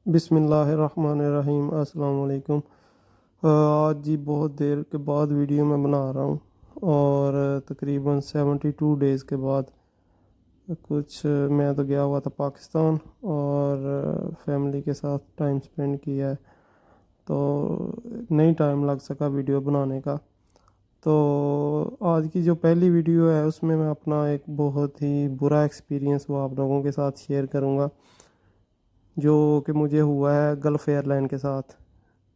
بسم اللہ الرحمن الرحیم۔ السلام علیکم۔ آج جی بہت دیر کے بعد ویڈیو میں بنا رہا ہوں اور تقریباً 72 ڈیز کے بعد میں تو گیا ہوا تھا پاکستان اور فیملی کے ساتھ ٹائم سپینڈ کیا ہے، تو نہیں ٹائم لگ سکا ویڈیو بنانے کا۔ تو آج کی جو پہلی ویڈیو ہے اس میں اپنا ایک بہت ہی برا ایکسپیرینس وہ آپ لوگوں کے ساتھ شیئر کروں گا، جو کہ مجھے ہوا ہے گلف ایئر لائن کے ساتھ۔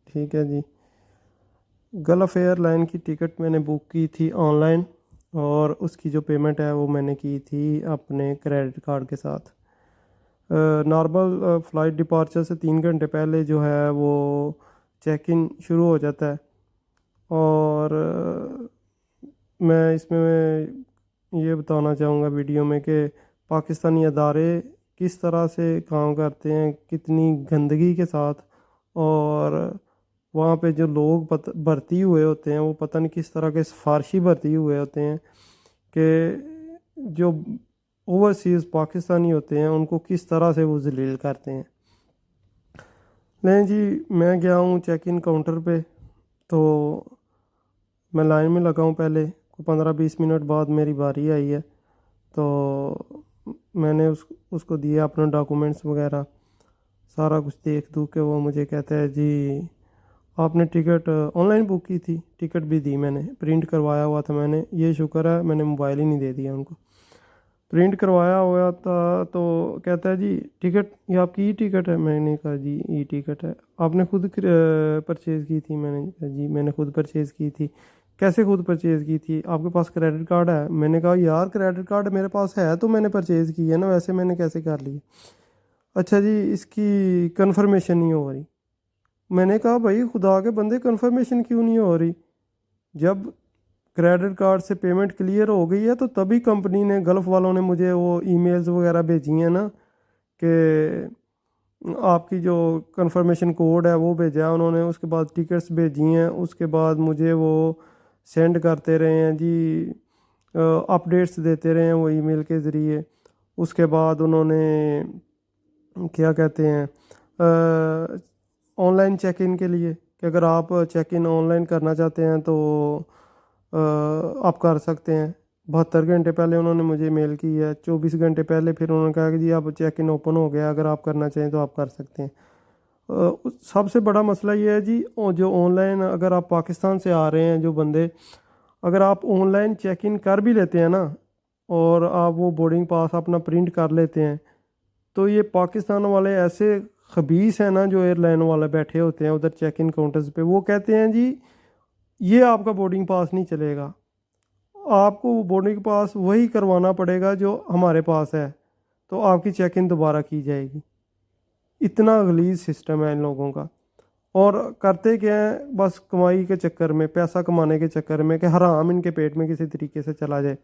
ٹھیک ہے جی، گلف ایئر لائن کی ٹکٹ میں نے بک کی تھی آن لائن، اور اس کی جو پیمنٹ ہے وہ میں نے کی تھی اپنے کریڈٹ کارڈ کے ساتھ۔ نارمل فلائٹ ڈپارچر سے 3 گھنٹے پہلے جو ہے وہ چیک ان شروع ہو جاتا ہے، اور میں اس میں یہ بتانا چاہوں گا ویڈیو میں کہ پاکستانی ادارے کس طرح سے کام کرتے ہیں، کتنی گندگی کے ساتھ، اور وہاں پہ جو لوگ بھرتی ہوئے ہوتے ہیں وہ پتہ نہیں کس طرح کے سفارشی بھرتی ہوئے ہوتے ہیں، کہ جو اوورسیز پاکستانی ہوتے ہیں ان کو کس طرح سے وہ ذلیل کرتے ہیں۔ نہیں جی، میں گیا ہوں چیک ان کاؤنٹر پہ، تو میں لائن میں لگا ہوں، پہلے 15-20 منٹ بعد میری باری آئی ہے، تو میں نے اس کو دیا اپنا ڈاکومنٹس وغیرہ سارا کچھ دیکھ دو کہ وہ مجھے کہتا ہے جی آپ نے ٹکٹ آن لائن بک کی تھی، ٹکٹ بھی دی میں نے، پرنٹ کروایا ہوا تھا میں نے، یہ شکر ہے میں نے موبائل ہی نہیں دے دیا ان کو، پرنٹ کروایا ہوا تھا۔ تو کہتا ہے جی ٹکٹ یہ آپ کی ای ٹکٹ ہے؟ میں نے کہا جی ای ٹکٹ ہے۔ آپ نے خود پرچیز کی تھی؟ میں نے کہا جی میں نے خود پرچیز کی تھی۔ کیسے خود پرچیز کی تھی؟ آپ کے پاس کریڈٹ کارڈ ہے؟ میں نے کہا یار کریڈٹ کارڈ میرے پاس ہے تو میں نے پرچیز کی ہے نا، ویسے میں نے کیسے کر لی؟ اچھا جی اس کی کنفرمیشن نہیں ہو رہی۔ میں نے کہا بھائی خدا کے بندے کنفرمیشن کیوں نہیں ہو رہی؟ جب کریڈٹ کارڈ سے پیمنٹ کلیئر ہو گئی ہے تو تبھی کمپنی نے، گلف والوں نے مجھے وہ ای میلز وغیرہ بھیجی ہیں نا، کہ آپ کی جو کنفرمیشن کوڈ ہے وہ بھیجا ہے انہوں نے، اس کے بعد ٹکٹس بھیجی ہیں، اس کے بعد مجھے وہ سینڈ کرتے رہے ہیں جی، اپڈیٹس دیتے رہے ہیں وہ ای میل کے ذریعے۔ اس کے بعد انہوں نے کیا کہتے ہیں آن لائن چیک ان کے لیے، کہ اگر آپ چیک ان آن لائن کرنا چاہتے ہیں تو آپ کر سکتے ہیں۔ 72 گھنٹے پہلے انہوں نے مجھے میل کی ہے، 24 گھنٹے پہلے پھر انہوں نے کہا کہ جی اب چیک ان اوپن ہو گیا، اگر آپ کرنا چاہیں تو آپ کر سکتے ہیں۔ سب سے بڑا مسئلہ یہ ہے جی، جو آن لائن اگر آپ پاکستان سے آ رہے ہیں جو بندے، اگر آپ آن لائن چیک ان کر بھی لیتے ہیں نا، اور آپ وہ بورڈنگ پاس اپنا پرنٹ کر لیتے ہیں، تو یہ پاکستان والے ایسے خبیث ہیں نا، جو ایئر لائن والے بیٹھے ہوتے ہیں ادھر چیک ان کاؤنٹرز پہ، وہ کہتے ہیں جی یہ آپ کا بورڈنگ پاس نہیں چلے گا، آپ کو وہ بورڈنگ پاس وہی کروانا پڑے گا جو ہمارے پاس ہے، تو آپ کی چیک ان دوبارہ کی جائے گی۔ اتنا غلیظ سسٹم ہے ان لوگوں کا، اور کرتے کیا ہیں بس کمائی کے چکر میں، پیسہ کمانے کے چکر میں، کہ حرام ان کے پیٹ میں کسی طریقے سے چلا جائے۔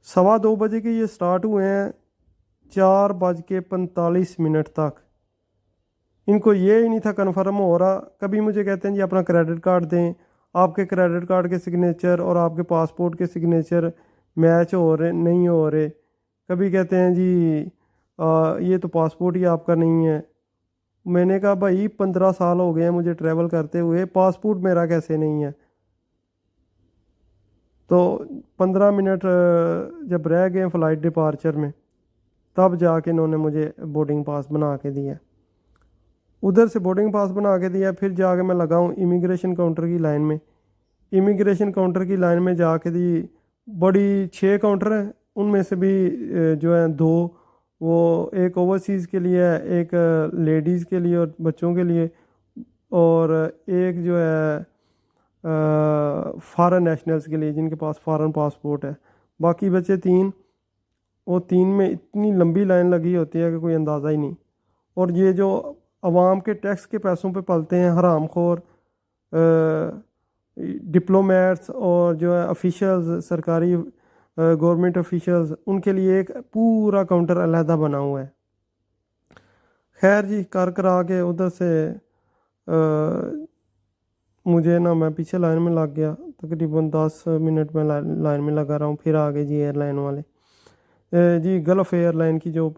2:15 بجے کے یہ سٹارٹ ہوئے ہیں، 4:45 تک ان کو یہ ہی نہیں تھا کنفرم ہو رہا۔ کبھی مجھے کہتے ہیں جی اپنا کریڈٹ کارڈ دیں، آپ کے کریڈٹ کارڈ کے سگنیچر اور آپ کے پاسپورٹ کے سگنیچر میچ ہو رہے نہیں ہو رہے، کبھی کہتے ہیں جی یہ تو پاسپورٹ ہی آپ کا نہیں ہے۔ میں نے کہا بھائی 15 سال ہو گئے ہیں مجھے ٹریول کرتے ہوئے، پاسپورٹ میرا کیسے نہیں ہے؟ تو 15 منٹ جب رہ گئے فلائٹ ڈپارچر میں، تب جا کے انہوں نے مجھے بورڈنگ پاس بنا کے دیا۔ ادھر سے بورڈنگ پاس بنا کے دیا، پھر جا کے میں لگا ہوں امیگریشن کاؤنٹر کی لائن میں۔ امیگریشن کاؤنٹر کی لائن میں جا کے دی، بڑی 6 کاؤنٹر ہیں، ان میں سے بھی جو ہیں 2 وہ ایک اوورسیز کے لیے ہے، ایک لیڈیز کے لیے اور بچوں کے لیے، اور ایک جو ہے فارن نیشنلز کے لیے جن کے پاس فارن پاسپورٹ ہے۔ باقی بچے 3، وہ 3 میں اتنی لمبی لائن لگی ہوتی ہے کہ کوئی اندازہ ہی نہیں۔ اور یہ جو عوام کے ٹیکس کے پیسوں پہ پلتے ہیں حرام خور ڈپلومیٹس اور جو ہے آفیشلز، سرکاری گورنمنٹ آفیشلز، ان کے لیے ایک پورا کاؤنٹر علیحدہ بنا ہوا ہے۔ خیر جی، کر آگے ادھر سے مجھے نا، میں پیچھے لائن میں لگ گیا، تقریباً 10 منٹ میں لائن میں لگا رہا ہوں، پھر آگے جی ایئر لائن والے، جی گلف ایئر لائن کی جو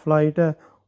فلائٹ ہے